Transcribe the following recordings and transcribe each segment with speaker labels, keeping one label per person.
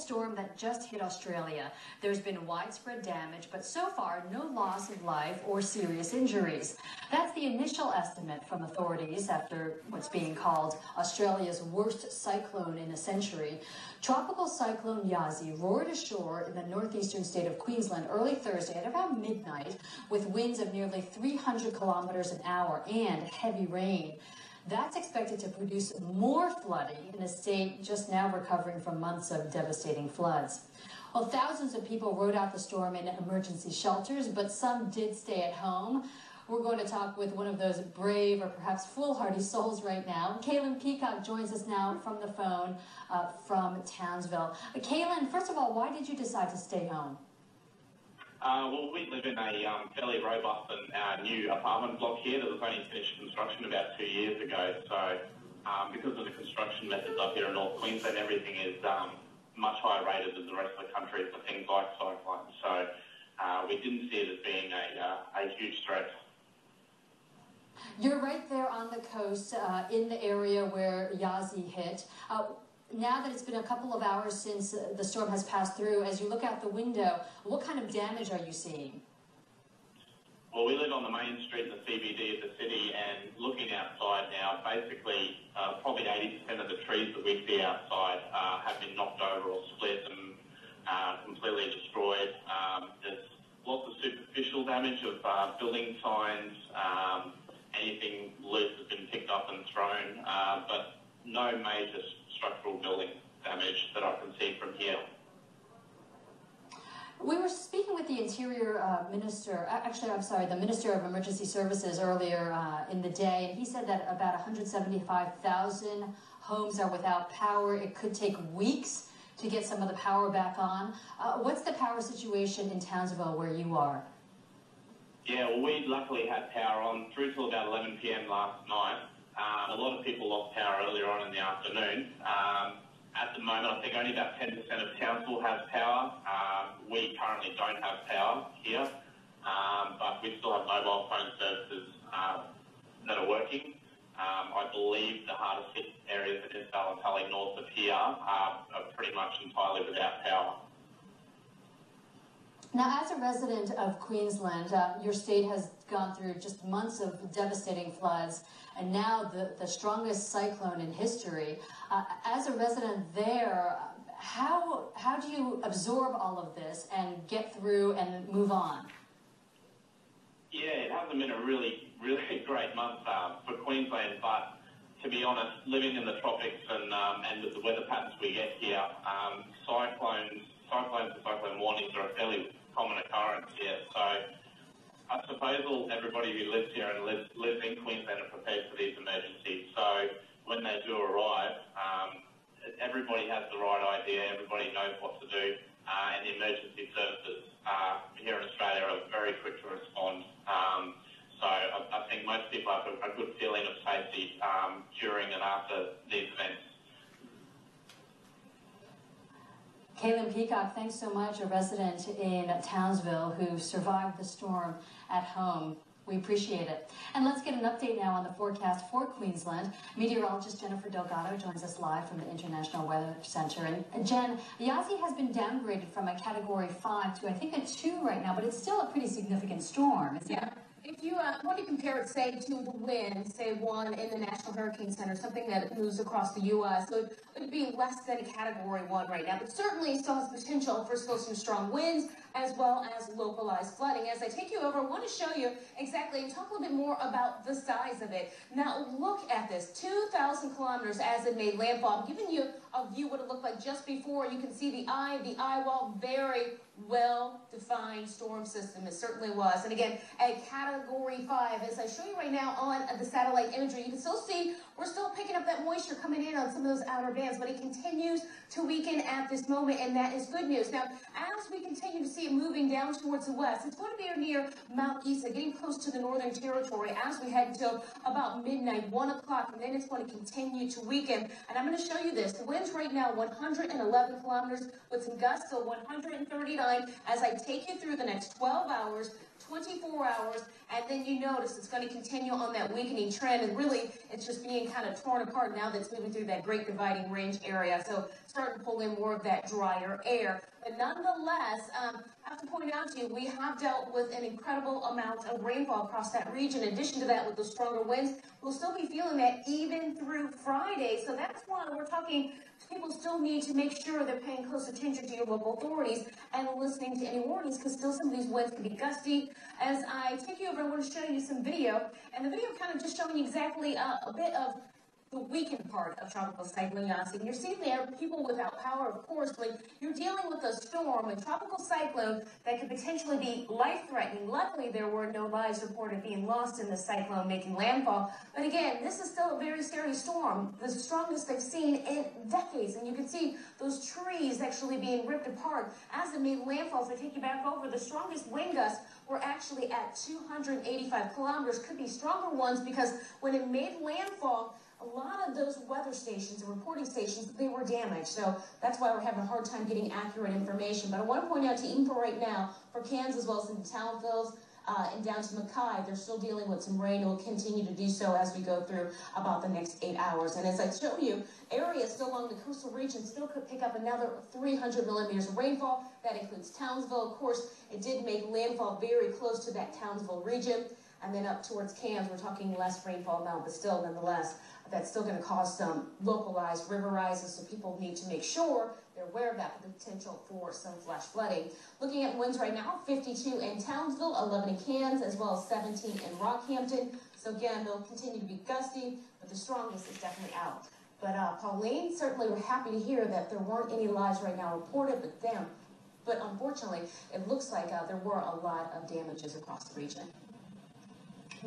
Speaker 1: storm that just hit Australia. There's been widespread damage, but so far no loss of life or serious injuries. That's the initial estimate from authorities after what's being called Australia's worst cyclone in a century. Tropical cyclone Yasi roared ashore in the northeastern state of Queensland early Thursday at around midnight with winds of nearly 300 kilometers an hour and heavy rain. That's expected to produce more flooding in a state just now recovering from months of devastating floods. Well, thousands of people rode out the storm in emergency shelters, but some did stay at home. We're going to talk with one of those brave or perhaps foolhardy souls right now. Caillin Peacock joins us now from the phone from Townsville. Caillin, first of all, why did you decide to stay home?
Speaker 2: Well, we live in a fairly robust and new apartment block here that was only finished construction about 2 years ago. So because of the construction methods up here in North Queensland, everything is much higher rated than the rest of the country for things like cyclones. So we didn't see it as being a huge threat.
Speaker 1: You're right there on the coast in the area where Yasi hit. Now that it's been a couple of hours since the storm has passed through, as you look out the window, what kind of damage are you seeing?
Speaker 2: Well, we live on the main street in the CBD of the city, and looking outside now, basically probably 80% of the trees that we see outside have been knocked over or split and completely destroyed. There's lots of superficial damage of building signs, anything loose has been picked up and thrown, but no major structural building damage that I can see from here.
Speaker 1: We were speaking with the Interior Minister, the Minister of Emergency Services earlier in the day, and he said that about 175,000 homes are without power. It could take weeks to get some of the power back on. What's the power situation in Townsville where you are?
Speaker 2: Yeah, well, we luckily had power on through till about 11 p.m. last night. A lot of people lost power earlier on in the afternoon. At the moment, I think only about 10% of Townsville has power. We currently don't have power here, but we still have mobile phone services that are working. I believe the hardest hit areas in Isbell and Tully north of here are pretty much entirely without power.
Speaker 1: Now, as a resident of Queensland, your state has gone through just months of devastating floods, and now the strongest cyclone in history. As a resident there, how do you absorb all of this and get through and move on?
Speaker 2: Yeah, it hasn't been a really great month for Queensland, but to be honest, living in the tropics and with the weather patterns we get here, cyclones and cyclone warnings are a fairly common occurrence here. So I suppose everybody who lives here and lives in Queensland are prepared for these emergencies. So when they do arrive, everybody has the right idea, everybody knows what to do, and the emergency services here in Australia are very quick to respond. So I think most people have a good feeling of safety during and after these events.
Speaker 1: Caillin Peacock, thanks so much, a resident in Townsville who survived the storm at home. We appreciate it. And let's get an update now on the forecast for Queensland. Meteorologist Jennifer Delgado joins us live from the International Weather Centre. And Jen, Yasi has been downgraded from a Category 5 to I think a 2 right now, but it's still a pretty significant storm, isn't it?
Speaker 3: If you want to compare it, say, to the wind, say one in the National Hurricane Center, something that moves across the U.S., so it would be less than a Category 1 right now, but certainly still has potential for still some strong winds as well as localized flooding. As I take you over, I want to show you exactly and talk a little bit more about the size of it. Now, look at this, 2,000 kilometers as it made landfall. I'm giving you a view what it looked like just before. You can see the eye wall, very well-defined storm system. It certainly was. And again, a Category 5, as I show you right now on the satellite imagery, you can still see we're still picking up that moisture coming in on some of those outer bands, but it continues to weaken at this moment, and that is good news. Now, as we continue to see it moving down towards the west, it's going to be near Mount Isa, getting close to the Northern Territory as we head until about midnight, 1 o'clock, and then it's going to continue to weaken. And I'm going to show you this. The winds winds right now 111 kilometers with some gusts of 139 as I take you through the next 12 hours, 24 hours, and then you notice it's going to continue on that weakening trend, and really it's just being kind of torn apart now that it's moving through that Great Dividing Range area, so starting to pull in more of that drier air. But nonetheless, I have to point out to you, we have dealt with an incredible amount of rainfall across that region. In addition to that, with the stronger winds, we'll still be feeling that even through Friday, so that's why we're talking. People still need to make sure they're paying close attention to your local authorities and listening to any warnings, because still some of these winds can be gusty. As I take you over, I want to show you some video, and the video kind of just showing you exactly a bit of the weakened part of Tropical Cyclone Yasi. And you're seeing there people without power, of course, when you're dealing with a storm, a tropical cyclone that could potentially be life-threatening. Luckily, there were no lives reported being lost in the cyclone making landfall. But again, this is still a very scary storm, the strongest they've seen in decades. And you can see those trees actually being ripped apart as it made landfall. So I take you back over, the strongest wind gusts were actually at 285 kilometers. Could be stronger ones, because when it made landfall, a lot of those weather stations and reporting stations, they were damaged. So that's why we're having a hard time getting accurate information. But I want to point out to you, even for right now, for Cairns as well as in Townsville and down to Mackay, they're still dealing with some rain and will continue to do so as we go through about the next 8 hours. And as I show you, areas still along the coastal region still could pick up another 300 millimeters of rainfall. That includes Townsville. Of course, it did make landfall very close to that Townsville region. And then up towards Cairns, we're talking less rainfall amount, but still, nonetheless, that's still going to cause some localized river rises, so people need to make sure they're aware of that, the potential for some flash flooding. Looking at winds right now, 52 in Townsville, 11 in Cairns, as well as 17 in Rockhampton. So again, they'll continue to be gusty, but the strongest is definitely out. But Pauline, certainly we're happy to hear that there weren't any lives right now reported, but unfortunately, it looks like there were a lot of damages across the region.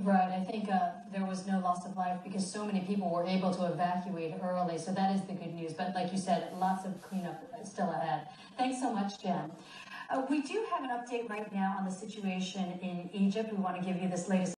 Speaker 1: Right, I think there was no loss of life because so many people were able to evacuate early, so that is the good news. But like you said, lots of cleanup still ahead. Thanks so much, Jen. We do have an update right now on the situation in Egypt. We want to give you this latest